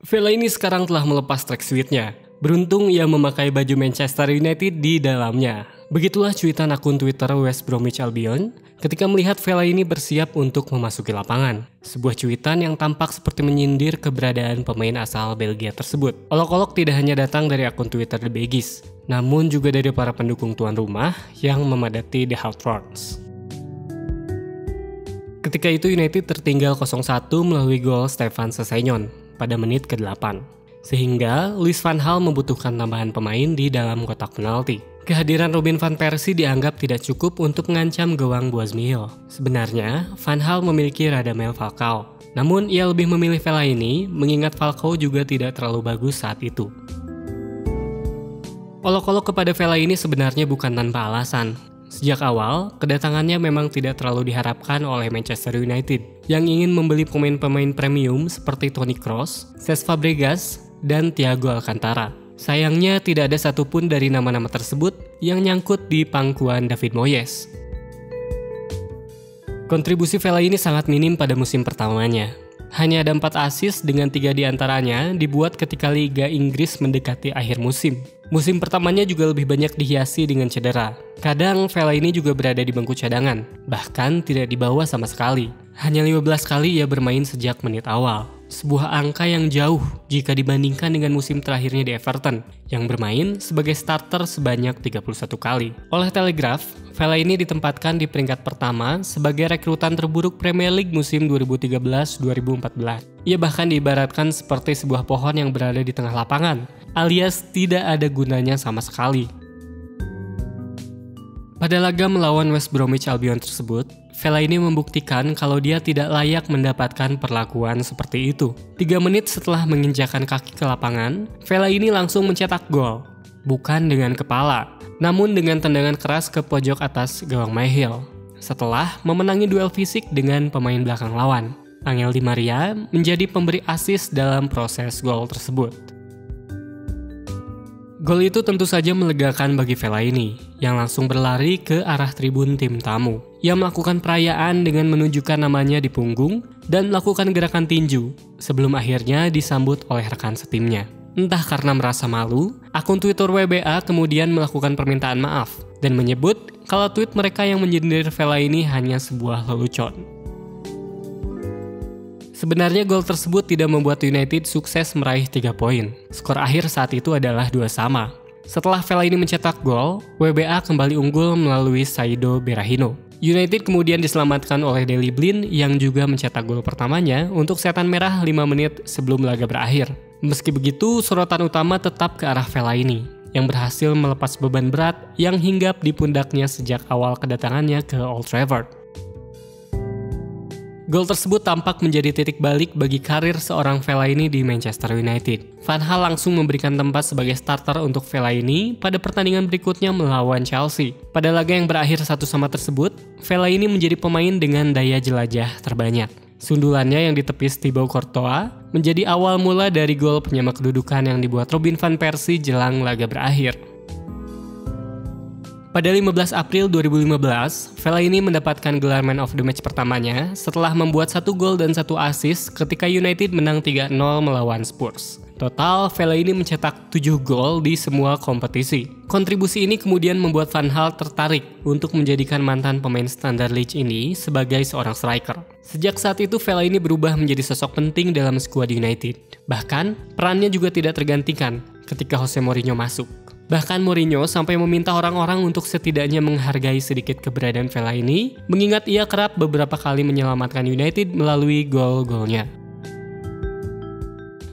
Fellaini sekarang telah melepas track suitnya. Beruntung ia memakai baju Manchester United di dalamnya. Begitulah cuitan akun Twitter West Bromwich Albion ketika melihat Fellaini bersiap untuk memasuki lapangan. Sebuah cuitan yang tampak seperti menyindir keberadaan pemain asal Belgia tersebut. Olok-olok tidak hanya datang dari akun Twitter The Baggies, namun juga dari para pendukung tuan rumah yang memadati The Hawthorns. Ketika itu United tertinggal 0-1 melalui gol Stefan Sessegnon pada menit ke-8. Sehingga Louis van Gaal membutuhkan tambahan pemain di dalam kotak penalti. Kehadiran Robin van Persie dianggap tidak cukup untuk mengancam gawang Boazumil. Sebenarnya, Van Gaal memiliki Radamel Falcao. Namun ia lebih memilih Fellaini mengingat Falcao juga tidak terlalu bagus saat itu. Olok-olok kepada Fellaini sebenarnya bukan tanpa alasan. Sejak awal, kedatangannya memang tidak terlalu diharapkan oleh Manchester United yang ingin membeli pemain-pemain premium seperti Toni Kroos, Cesc Fabregas, dan Thiago Alcantara. Sayangnya tidak ada satupun dari nama-nama tersebut yang nyangkut di pangkuan David Moyes. Kontribusi Fellaini sangat minim pada musim pertamanya. Hanya ada 4 assist dengan 3 diantaranya dibuat ketika Liga Inggris mendekati akhir musim. Musim pertamanya juga lebih banyak dihiasi dengan cedera. Kadang Fellaini juga berada di bangku cadangan, bahkan tidak dibawa sama sekali. Hanya 15 kali ia bermain sejak menit awal. Sebuah angka yang jauh jika dibandingkan dengan musim terakhirnya di Everton, yang bermain sebagai starter sebanyak 31 kali. Oleh Telegraph, Fellaini ditempatkan di peringkat pertama sebagai rekrutan terburuk Premier League musim 2013-2014. Ia bahkan diibaratkan seperti sebuah pohon yang berada di tengah lapangan, alias tidak ada gunanya sama sekali. Pada laga melawan West Bromwich Albion tersebut, Fellaini membuktikan kalau dia tidak layak mendapatkan perlakuan seperti itu. 3 menit setelah menginjakkan kaki ke lapangan, Fellaini langsung mencetak gol. Bukan dengan kepala, namun dengan tendangan keras ke pojok atas gawang Myhill. Setelah memenangi duel fisik dengan pemain belakang lawan, Angel Di Maria menjadi pemberi assist dalam proses gol tersebut. Gol itu tentu saja melegakan bagi Fellaini, yang langsung berlari ke arah tribun tim tamu. Ia melakukan perayaan dengan menunjukkan namanya di punggung dan melakukan gerakan tinju, sebelum akhirnya disambut oleh rekan setimnya. Entah karena merasa malu, akun Twitter WBA kemudian melakukan permintaan maaf, dan menyebut kalau tweet mereka yang menyindir Fellaini hanya sebuah lelucon. Sebenarnya gol tersebut tidak membuat United sukses meraih 3 poin. Skor akhir saat itu adalah 2-2. Setelah Fellaini mencetak gol, WBA kembali unggul melalui Saido Berahino. United kemudian diselamatkan oleh Daley Blind yang juga mencetak gol pertamanya untuk setan merah 5 menit sebelum laga berakhir. Meski begitu, sorotan utama tetap ke arah Fellaini yang berhasil melepas beban berat yang hinggap di pundaknya sejak awal kedatangannya ke Old Trafford. Gol tersebut tampak menjadi titik balik bagi karir seorang Fellaini di Manchester United. Van Gaal langsung memberikan tempat sebagai starter untuk Fellaini pada pertandingan berikutnya melawan Chelsea. Pada laga yang berakhir 1-1 tersebut, Fellaini menjadi pemain dengan daya jelajah terbanyak. Sundulannya yang ditepis Thibaut Courtois menjadi awal mula dari gol penyama kedudukan yang dibuat Robin van Persie jelang laga berakhir. Pada 15 April 2015, Fellaini mendapatkan gelar Man of the Match pertamanya setelah membuat 1 gol dan 1 assist ketika United menang 3-0 melawan Spurs. Total, Fellaini mencetak 7 gol di semua kompetisi. Kontribusi ini kemudian membuat Van Gaal tertarik untuk menjadikan mantan pemain Standard Liège ini sebagai seorang striker. Sejak saat itu, Fellaini berubah menjadi sosok penting dalam skuad United. Bahkan, perannya juga tidak tergantikan ketika Jose Mourinho masuk. Bahkan Mourinho sampai meminta orang-orang untuk setidaknya menghargai sedikit keberadaan Fellaini, mengingat ia kerap beberapa kali menyelamatkan United melalui gol-golnya.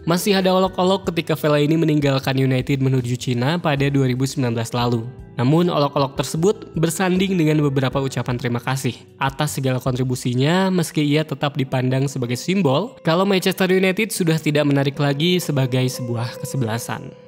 Masih ada olok-olok ketika Fellaini meninggalkan United menuju Cina pada 2019 lalu. Namun olok-olok tersebut bersanding dengan beberapa ucapan terima kasih atas segala kontribusinya meski ia tetap dipandang sebagai simbol kalau Manchester United sudah tidak menarik lagi sebagai sebuah kesebelasan.